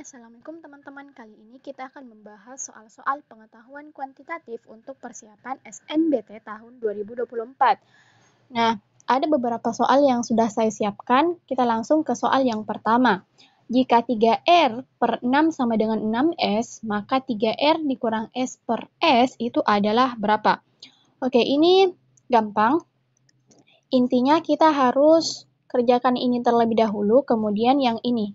Assalamualaikum teman-teman. Kali ini kita akan membahas soal-soal pengetahuan kuantitatif untuk persiapan SNBT tahun 2024. Nah, ada beberapa soal yang sudah saya siapkan. Kita langsung ke soal yang pertama. Jika 3R per 6 sama dengan 6S, maka 3R dikurang S per S itu adalah berapa? Oke, ini gampang. Intinya kita harus kerjakan ini terlebih dahulu, kemudian yang ini.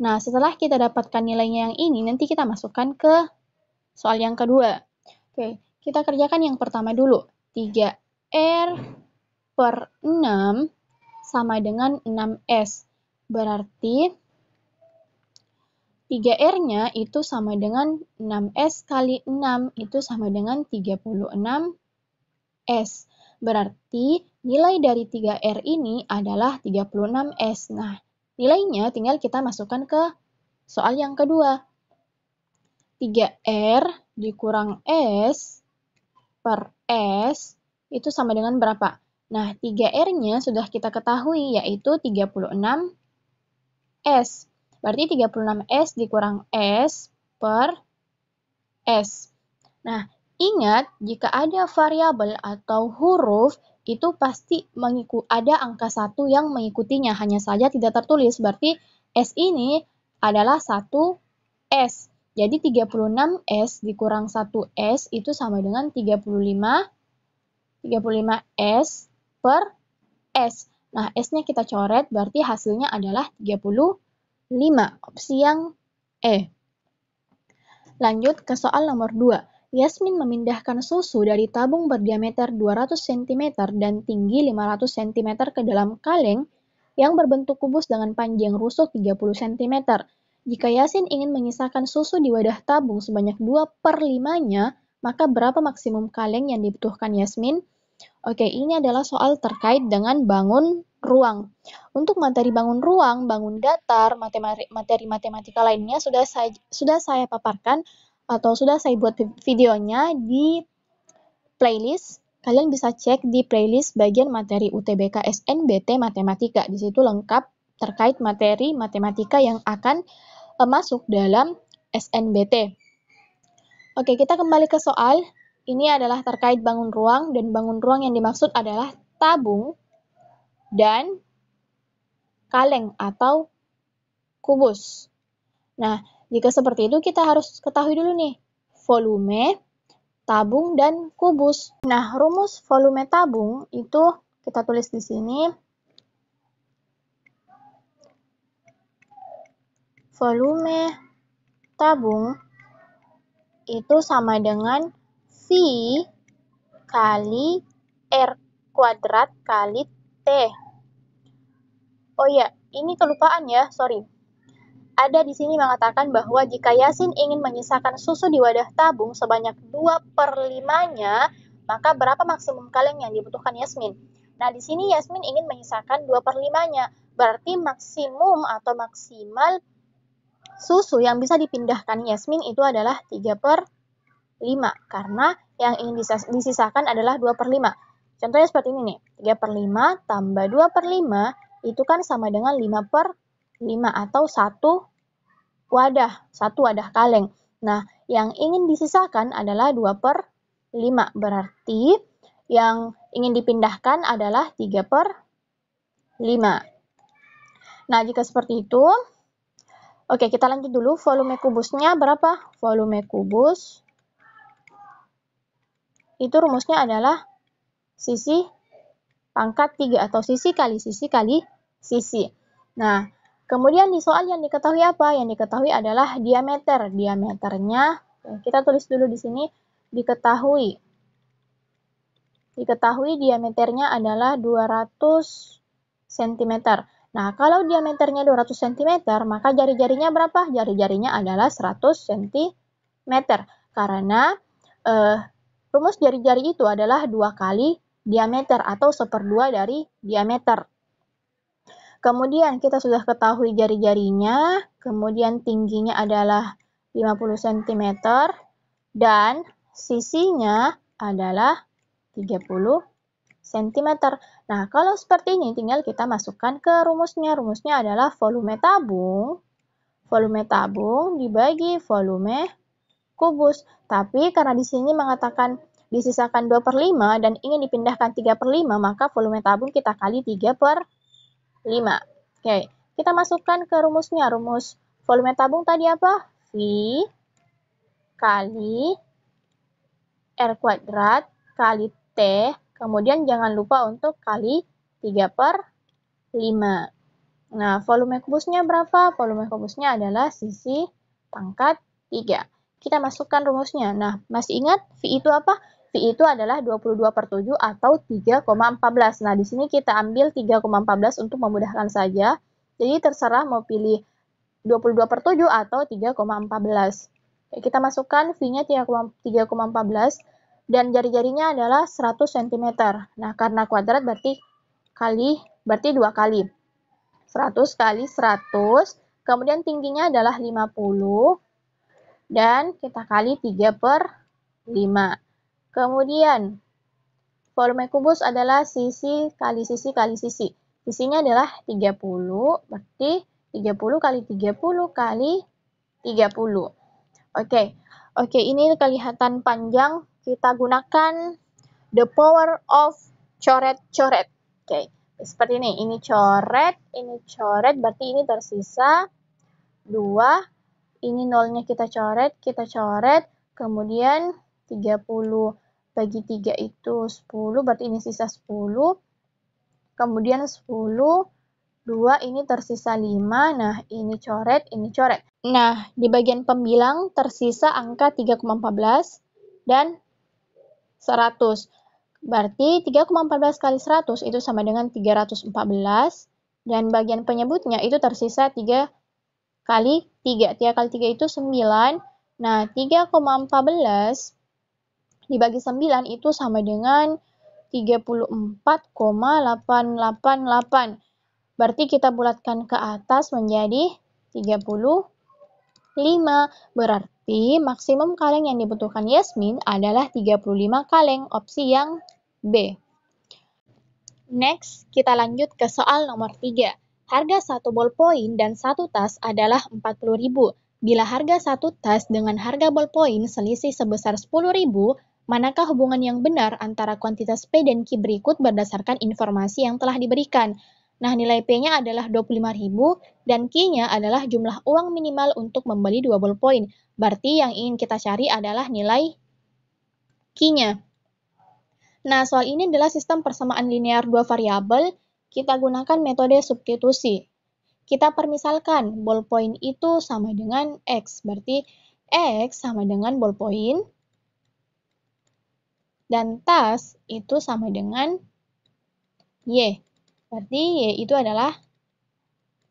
Nah, setelah kita dapatkan nilainya yang ini, nanti kita masukkan ke soal yang kedua. Oke, kita kerjakan yang pertama dulu. 3R per 6 sama dengan 6S. Berarti 3R-nya itu sama dengan 6S kali 6, itu sama dengan 36S. Berarti nilai dari 3R ini adalah 36S. Nah, nilainya tinggal kita masukkan ke soal yang kedua. 3R dikurang S per S itu sama dengan berapa? Nah, 3R-nya sudah kita ketahui, yaitu 36S. Berarti 36S dikurang S per S. Nah, ingat, jika ada variabel atau huruf, itu pasti ada angka 1 yang mengikutinya, hanya saja tidak tertulis. Berarti S ini adalah 1S. Jadi 36S dikurang 1S itu sama dengan 35S per S. Nah, S-nya kita coret, berarti hasilnya adalah 35. Opsi yang E. Lanjut ke soal nomor 2. Yasmin memindahkan susu dari tabung berdiameter 200 cm dan tinggi 500 cm ke dalam kaleng yang berbentuk kubus dengan panjang rusuk 30 cm. Jika Yasin ingin menyisakan susu di wadah tabung sebanyak 2/5-nya, maka berapa maksimum kaleng yang dibutuhkan Yasmin? Oke, ini adalah soal terkait dengan bangun ruang. Untuk materi bangun ruang, bangun datar, materi matematika lainnya sudah saya paparkan atau sudah saya buat videonya di playlist. Kalian bisa cek di playlist bagian materi UTBK SNBT Matematika. Di situ lengkap terkait materi matematika yang akan masuk dalam SNBT. Oke, kita kembali ke soal. Ini adalah terkait bangun ruang, dan bangun ruang yang dimaksud adalah tabung dan kaleng atau kubus. Nah, jika seperti itu kita harus ketahui dulu nih, volume, tabung, dan kubus. Nah, rumus volume tabung itu kita tulis di sini. Volume tabung itu sama dengan V kali R kuadrat kali T. Oh iya, ini kelupaan ya, sorry. Ada di sini mengatakan bahwa jika Yasin ingin menyisakan susu di wadah tabung sebanyak 2/5-nya, maka berapa maksimum kaleng yang dibutuhkan Yasmin? Nah, di sini Yasmin ingin menyisakan 2/5-nya. Berarti maksimum atau maksimal susu yang bisa dipindahkan Yasmin itu adalah 3/5. Karena yang ingin disisakan adalah 2/5. Contohnya seperti ini nih, 3/5 tambah 2/5 itu kan sama dengan 5/5 atau satu wadah kaleng. Nah, yang ingin disisakan adalah 2/5. Berarti yang ingin dipindahkan adalah 3/5. Nah, jika seperti itu, oke, kita lanjut dulu. Volume kubusnya berapa? Volume kubus itu rumusnya adalah sisi pangkat 3 atau sisi kali sisi kali sisi. Nah, kemudian di soal yang diketahui apa? Yang diketahui adalah diameter. Diameternya, kita tulis dulu di sini, diketahui diameternya adalah 200 cm. Nah, kalau diameternya 200 cm, maka jari-jarinya berapa? Jari-jarinya adalah 100 cm. Karena rumus jari-jari itu adalah 2 kali diameter atau 1/2 dari diameter. Kemudian kita sudah ketahui jari-jarinya, kemudian tingginya adalah 50 cm, dan sisinya adalah 30 cm. Nah, kalau seperti ini tinggal kita masukkan ke rumusnya. Rumusnya adalah volume tabung. volume tabung dibagi volume kubus. Tapi karena di sini mengatakan disisakan 2/5 dan ingin dipindahkan 3/5, maka volume tabung kita kali 3/5. Oke, kita masukkan ke rumusnya. Rumus volume tabung tadi apa? V kali R kuadrat kali T, kemudian jangan lupa untuk kali 3/5. Nah, volume kubusnya berapa? Volume kubusnya adalah sisi pangkat 3. Kita masukkan rumusnya. Nah, masih ingat V itu apa? V itu adalah 22/7 atau 3,14. Nah, di sini kita ambil 3,14 untuk memudahkan saja. Jadi terserah mau pilih 22/7 atau 3,14. Kita masukkan V-nya 3,14 dan jari-jarinya adalah 100 cm. Nah, karena kuadrat berarti 2 kali. 100 kali 100, kemudian tingginya adalah 50, dan kita kali 3/5. Kemudian, volume kubus adalah sisi kali sisi kali sisi. Sisinya adalah 30, berarti 30 kali 30 kali 30. Oke, ini kelihatan panjang. Kita gunakan the power of coret-coret. Oke, seperti ini coret, berarti ini tersisa 2. Ini nolnya kita coret, kemudian 30 bagi 3 itu 10, berarti ini sisa 10. Kemudian 10, 2 ini tersisa 5, nah ini coret, Nah, di bagian pembilang tersisa angka 3,14 dan 100. Berarti 3,14 kali 100 itu sama dengan 314, dan bagian penyebutnya itu tersisa 3 kali 3. 3 kali 3 itu 9. Nah, 3,14 dibagi 9 itu sama dengan 34,888. Berarti kita bulatkan ke atas menjadi 35. Berarti maksimum kaleng yang dibutuhkan Yasmin adalah 35 kaleng, opsi yang B. Next, kita lanjut ke soal nomor 3. Harga satu ballpoint dan satu tas adalah 40.000. Bila harga satu tas dengan harga ballpoint selisih sebesar 10.000, manakah hubungan yang benar antara kuantitas P dan Q berikut berdasarkan informasi yang telah diberikan? Nah, nilai P-nya adalah 25.000 dan Q-nya adalah jumlah uang minimal untuk membeli 2 ballpoint. Berarti yang ingin kita cari adalah nilai Q-nya. Nah, soal ini adalah sistem persamaan linear 2 variabel. Kita gunakan metode substitusi. Kita permisalkan ballpoint itu sama dengan X. Berarti X sama dengan ballpoint. Dan tas itu sama dengan Y. Berarti Y itu adalah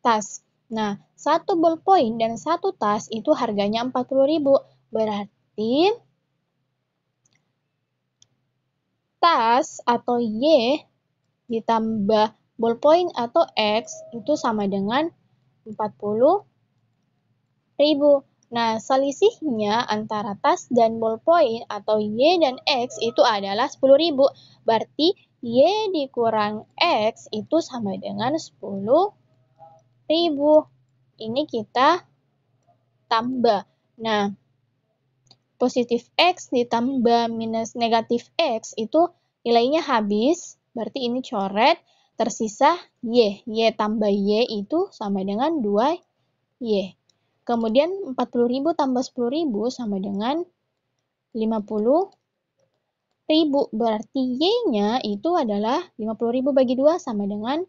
tas. Nah, satu ballpoint dan satu tas itu harganya 40.000. Berarti tas atau Y ditambah ballpoint atau X itu sama dengan 40.000. Nah, selisihnya antara tas dan ballpoint atau Y dan X itu adalah 10.000. Berarti Y dikurang X itu sama dengan 10.000. Ini kita tambah. Nah, positif X ditambah minus negatif X itu nilainya habis. Berarti ini coret. Tersisa Y. Y tambah Y itu sama dengan 2Y. Kemudian 40.000 tambah 10.000 sama dengan 50.000. Berarti Y-nya itu adalah 50.000 bagi 2 sama dengan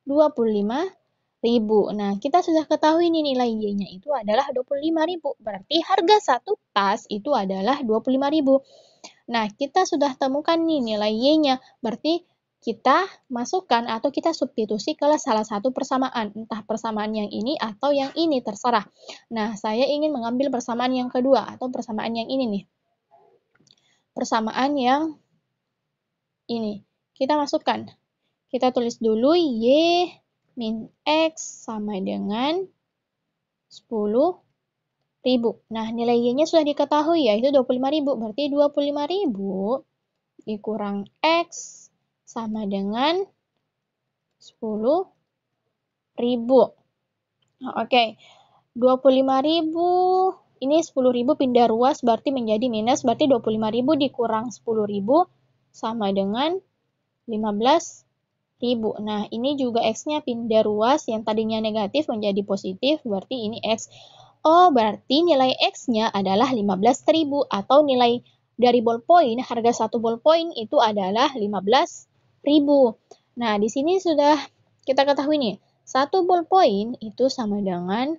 25.000. Nah, kita sudah ketahui nih nilai Y-nya itu adalah 25.000. Berarti harga satu tas itu adalah 25.000. Nah, kita sudah temukan nih nilai Y-nya. Berarti kita masukkan atau kita substitusi ke salah satu persamaan. Entah persamaan yang ini atau yang ini, terserah. Nah, saya ingin mengambil persamaan yang kedua atau persamaan yang ini nih. Persamaan yang ini. Kita masukkan. Kita tulis dulu Y min X sama dengan 10.000. Nah, nilai Y-nya sudah diketahui, yaitu 25.000. Berarti 25.000 dikurang X sama dengan 10.000. Oke. 25.000, ini 10.000 pindah ruas berarti menjadi minus, berarti 25.000 dikurang 10.000 sama dengan 15.000. Nah, ini juga X-nya pindah ruas, yang tadinya negatif menjadi positif, berarti ini X. Oh, berarti nilai X-nya adalah 15.000, atau nilai dari ballpoint, harga 1 ballpoint itu adalah 15.000. Nah, di sini sudah kita ketahui nih, 1 ballpoint itu sama dengan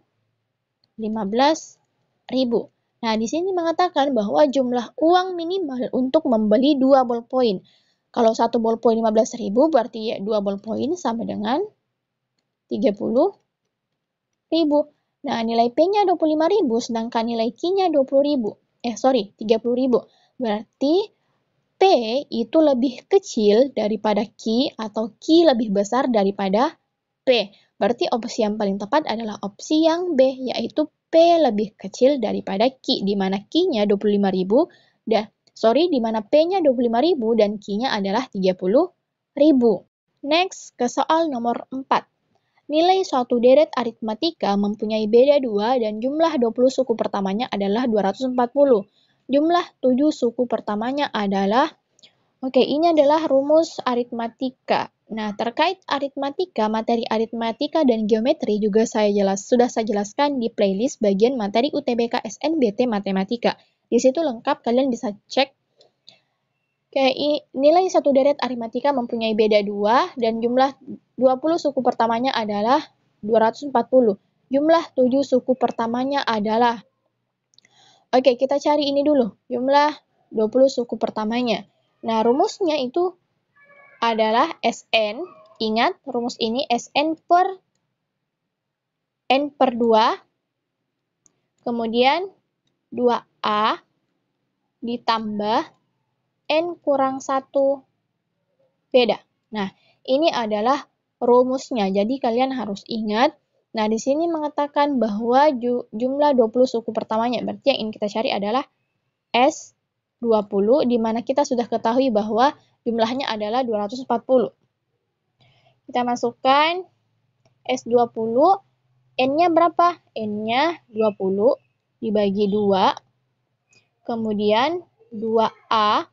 15.000. Nah, di sini mengatakan bahwa jumlah uang minimal untuk membeli 2 ballpoint. Kalau 1 ballpoint 15.000, berarti 2 ballpoint sama dengan 30.000. Nah, nilai P-nya 25.000, sedangkan nilai Q-nya 30.000. Berarti P itu lebih kecil daripada Q, atau Q lebih besar daripada P. Berarti opsi yang paling tepat adalah opsi yang B, yaitu P lebih kecil daripada Q, di mana Q-nya 25.000, di mana P-nya 25.000 dan Q-nya adalah 30.000. Next, ke soal nomor 4. Nilai suatu deret aritmatika mempunyai beda 2 dan jumlah 20 suku pertamanya adalah 240. Jumlah 7 suku pertamanya adalah, ini adalah rumus aritmatika. Nah, terkait aritmatika, materi aritmatika dan geometri juga sudah saya jelaskan di playlist bagian materi UTBK SNBT Matematika. Di situ lengkap, kalian bisa cek. Nilai satu deret aritmatika mempunyai beda 2 dan jumlah 20 suku pertamanya adalah 240. Jumlah 7 suku pertamanya adalah, kita cari ini dulu, jumlah 20 suku pertamanya. Nah, rumusnya itu adalah SN. Ingat, rumus ini SN per N per 2, kemudian 2A ditambah N kurang 1 beda. Nah, ini adalah rumusnya, jadi kalian harus ingat. Nah, di sini mengatakan bahwa jumlah 20 suku pertamanya, berarti yang ingin kita cari adalah S20, di mana kita sudah ketahui bahwa jumlahnya adalah 240. Kita masukkan S20, N-nya berapa? N-nya 20 dibagi 2, kemudian 2A,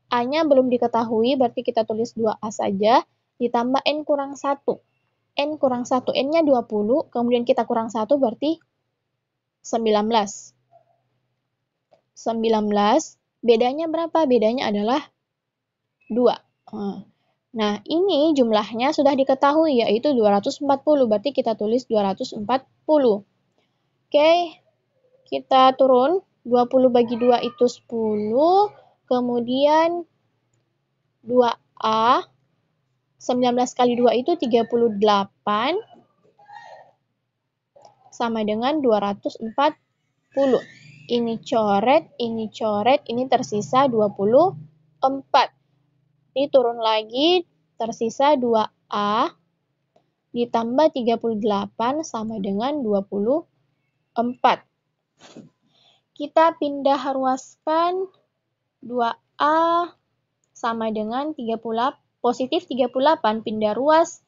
A-nya belum diketahui, berarti kita tulis 2A saja, ditambah N kurang 1. N kurang 1, N-nya 20, kemudian kita kurang 1, berarti 19. 19, bedanya berapa? Bedanya adalah 2. Nah, ini jumlahnya sudah diketahui, yaitu 240, berarti kita tulis 240. Kita turun, 20 bagi 2 itu 10, kemudian 2A, 19 kali 2 itu 38, sama dengan 240. Ini coret, ini tersisa 24. Ini turun lagi, tersisa 2A, ditambah 38 sama dengan 24. Kita pindah ruaskan 2A sama dengan 38, positif 38 pindah ruas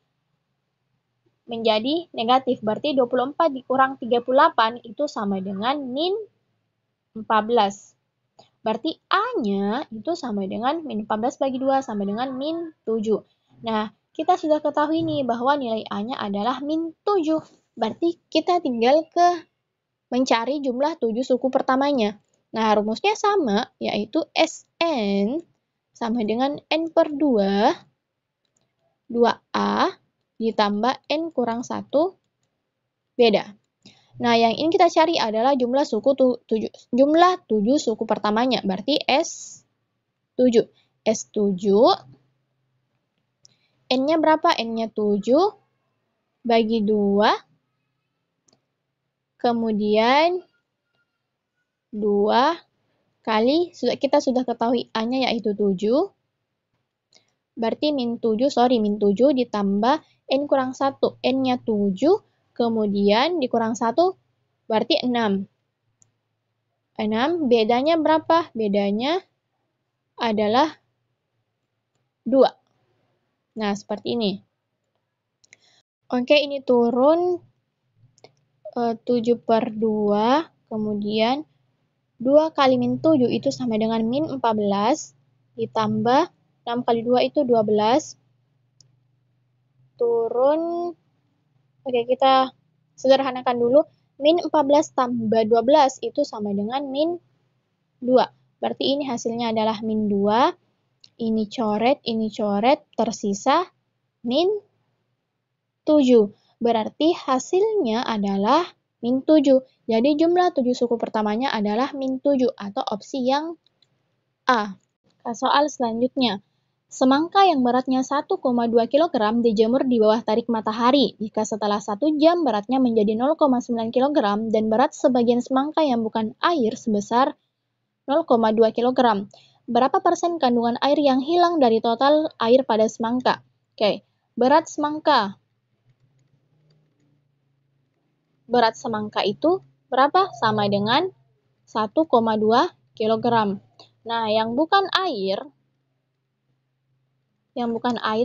menjadi negatif. Berarti 24 dikurang 38 itu sama dengan min 14. Berarti A-nya itu sama dengan min 14 bagi 2 sama dengan min 7. Nah, kita sudah ketahui nih bahwa nilai A-nya adalah min 7. Berarti kita tinggal mencari jumlah 7 suku pertamanya. Nah, rumusnya sama, yaitu SN sama dengan N per 2, 2A ditambah N kurang 1 beda. Nah, yang ingin kita cari adalah jumlah 7 suku pertamanya, berarti S7. S7, N-nya berapa? N-nya 7 bagi 2, kemudian 2 kali, kita sudah ketahui A-nya yaitu 7, berarti min 7 ditambah N kurang 1, N-nya 7, kemudian dikurang 1, berarti 6. 6, bedanya berapa? Bedanya adalah 2. Nah, seperti ini. Ini turun, 7/2, kemudian 2 kali min 7 itu sama dengan min 14, ditambah 6 kali 2 itu 12, turun, oke kita sederhanakan dulu, min 14 tambah 12 itu sama dengan min 2. Berarti ini hasilnya adalah min 2, ini coret, tersisa min 7. Berarti hasilnya adalah min 7. Jadi jumlah 7 suku pertamanya adalah min 7 atau opsi yang A. Soal selanjutnya. Semangka yang beratnya 1,2 kg dijemur di bawah terik matahari. Jika setelah 1 jam beratnya menjadi 0,9 kg dan berat sebagian semangka yang bukan air sebesar 0,2 kg. Berapa persen kandungan air yang hilang dari total air pada semangka? Oke, berat semangka. Berat semangka itu berapa? Sama dengan 1,2 kg. Nah, yang bukan air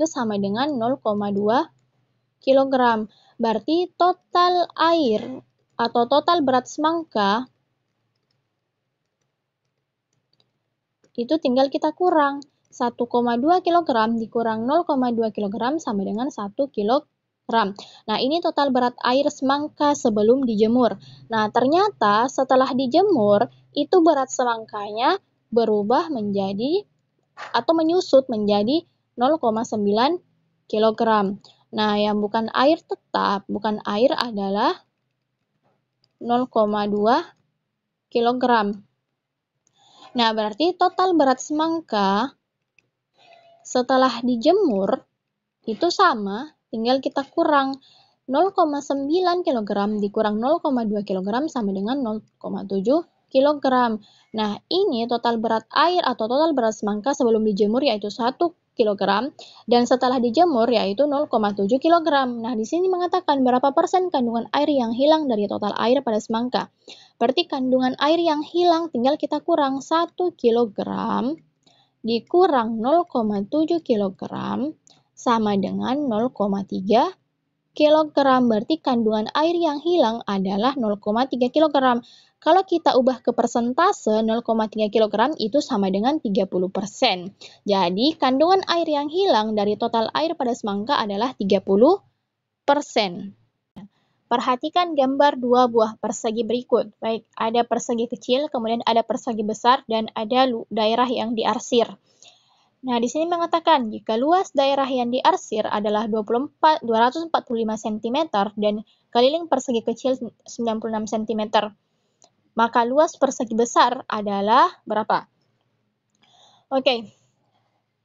sama dengan 0,2 kg. Berarti total air atau total berat semangka itu tinggal kita kurang. 1,2 kg dikurang 0,2 kg sama dengan 1 kg. Nah, ini total berat air semangka sebelum dijemur. Nah, ternyata setelah dijemur, itu berat semangkanya berubah menjadi atau menyusut menjadi 0,9 kg. Nah, yang bukan air adalah 0,2 kg. Nah, berarti total berat semangka setelah dijemur itu sama, tinggal kita kurang 0,9 kg dikurang 0,2 kg sama dengan 0,7 kg. Nah, ini total berat air atau total berat semangka sebelum dijemur yaitu 1 kg dan setelah dijemur yaitu 0,7 kg. Nah, di sini mengatakan berapa persen kandungan air yang hilang dari total air pada semangka. Berarti kandungan air yang hilang tinggal kita kurang 1 kg dikurang 0,7 kg sama dengan 0,3 kg. Berarti kandungan air yang hilang adalah 0,3 kg. Kalau kita ubah ke persentase, 0,3 kg itu sama dengan 30%. Jadi, kandungan air yang hilang dari total air pada semangka adalah 30%. Perhatikan gambar dua buah persegi berikut. Baik, ada persegi kecil, kemudian ada persegi besar, dan ada daerah yang diarsir. Nah, di sini mengatakan jika luas daerah yang diarsir adalah 245 cm dan keliling persegi kecil 96 cm, maka luas persegi besar adalah berapa? Oke,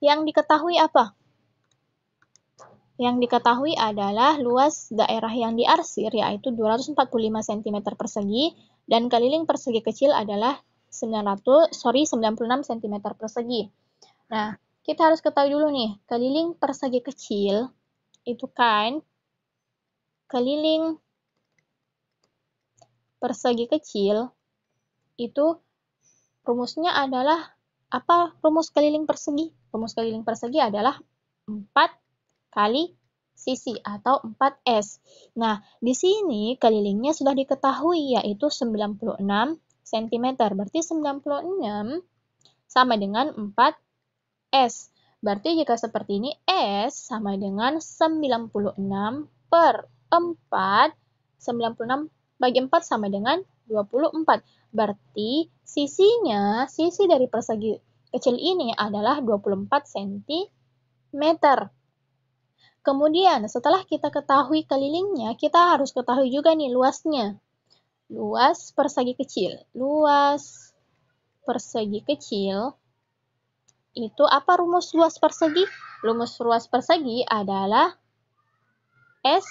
yang diketahui apa? Yang diketahui adalah luas daerah yang diarsir yaitu 245 cm persegi dan keliling persegi kecil adalah 96 cm persegi. Nah, kita harus ketahui dulu nih, keliling persegi kecil itu kan keliling persegi kecil itu rumusnya adalah apa rumus keliling persegi? Rumus keliling persegi adalah 4 kali sisi atau 4S. Nah, di sini kelilingnya sudah diketahui yaitu 96 cm. Berarti 96 sama dengan 4S. Berarti jika seperti ini, S sama dengan 96 per 4. 96 bagi 4 sama dengan 24. Berarti sisi dari persegi kecil ini adalah 24 cm. Kemudian, setelah kita ketahui kelilingnya, kita harus ketahui juga nih luasnya. Luas persegi kecil. Luas persegi kecil itu apa rumus luas persegi? Rumus luas persegi adalah S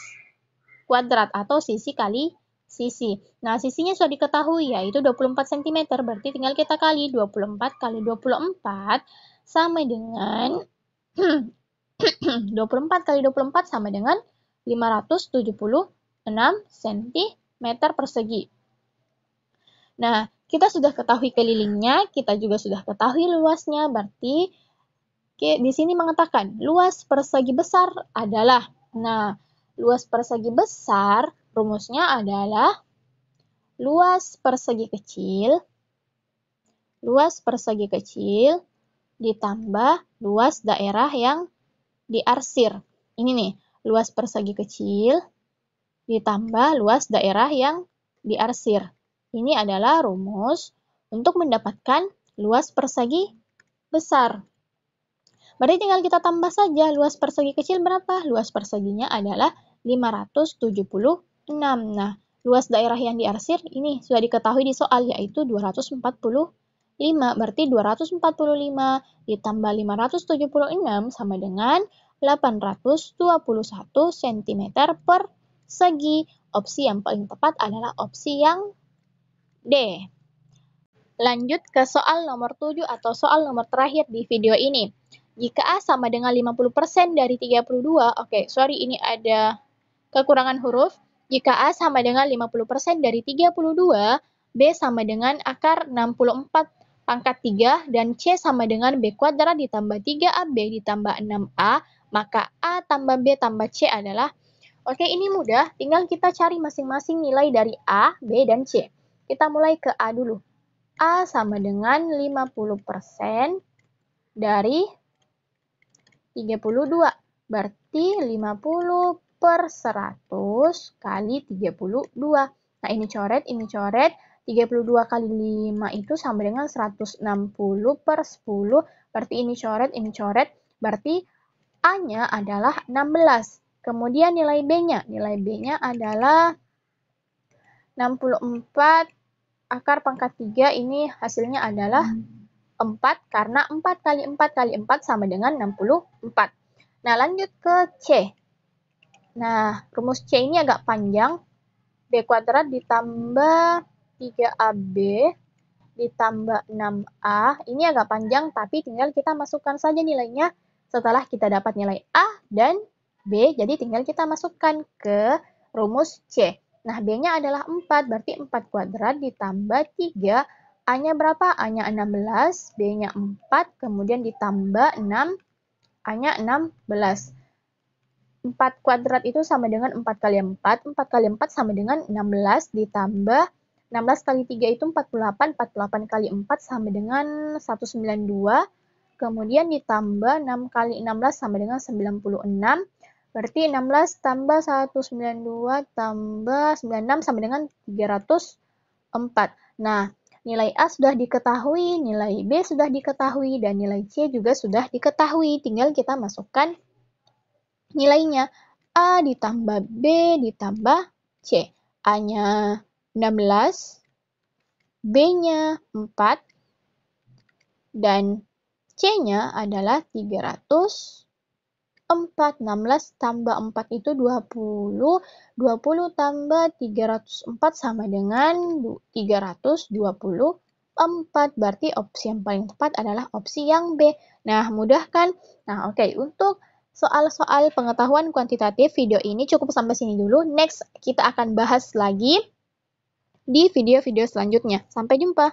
kuadrat atau sisi kali sisi. Nah, sisinya sudah diketahui yaitu 24 cm. Berarti tinggal kita kali 24 kali 24 sama dengan 24 kali 24 sama dengan 576 cm persegi. Nah, kita sudah ketahui kelilingnya, kita juga sudah ketahui luasnya, berarti di sini mengatakan luas persegi besar adalah, nah, luas persegi besar rumusnya adalah luas persegi kecil ditambah luas daerah yang diarsir. Ini nih, luas persegi kecil ditambah luas daerah yang diarsir. Ini adalah rumus untuk mendapatkan luas persegi besar. Berarti tinggal kita tambah saja luas persegi kecil berapa? Luas perseginya adalah 576. Nah, luas daerah yang diarsir ini sudah diketahui di soal, yaitu 245. Berarti 245 ditambah 576 sama dengan 821 cm persegi. Opsi yang paling tepat adalah opsi yang D. Lanjut ke soal nomor 7 atau soal nomor terakhir di video ini. Jika A sama dengan 50% dari 32, ini ada kekurangan huruf. Jika A sama dengan 50% dari 32, B sama dengan akar 64 pangkat 3, dan C sama dengan B kuadrat ditambah 3AB ditambah 6A, maka A tambah B tambah C adalah, ini mudah, tinggal kita cari masing-masing nilai dari A, B, dan C. Kita mulai ke A dulu. A sama dengan 50% dari 32. Berarti 50 per 100 kali 32. Nah, ini coret. 32 kali 5 itu sama dengan 160 per 10. Berarti ini coret. Berarti A-nya adalah 16. Kemudian nilai B-nya. Nilai B-nya adalah 64 akar pangkat 3. Ini hasilnya adalah 4, karena 4 kali 4 kali 4 sama dengan 64. Nah, lanjut ke C. Nah, rumus C ini agak panjang. B kuadrat ditambah 3AB ditambah 6A. Ini agak panjang, tapi tinggal kita masukkan saja nilainya setelah kita dapat nilai A dan B. Jadi tinggal kita masukkan ke rumus C. Nah, B-nya adalah 4, berarti 4 kuadrat ditambah 3. A-nya berapa? A-nya 16, B-nya 4, kemudian ditambah 6, A-nya 16. 4 kuadrat itu sama dengan 4 kali 4, 4 kali 4 sama dengan 16, ditambah 16 kali 3 itu 48, 48 kali 4 sama dengan 192, kemudian ditambah 6 kali 16 sama dengan 96, berarti 16 tambah 192 tambah 96 sama dengan 304. Nah, nilai A sudah diketahui, nilai B sudah diketahui, dan nilai C juga sudah diketahui. Tinggal kita masukkan nilainya. A ditambah B ditambah C. A-nya 16, B-nya 4, dan C-nya adalah 304. 16 tambah 4 itu 20. 20 tambah 304 sama dengan 324. Berarti opsi yang paling tepat adalah opsi yang B. Nah, mudah kan? Nah, untuk soal-soal pengetahuan kuantitatif video ini cukup sampai sini dulu. Next, kita akan bahas lagi di video-video selanjutnya. Sampai jumpa!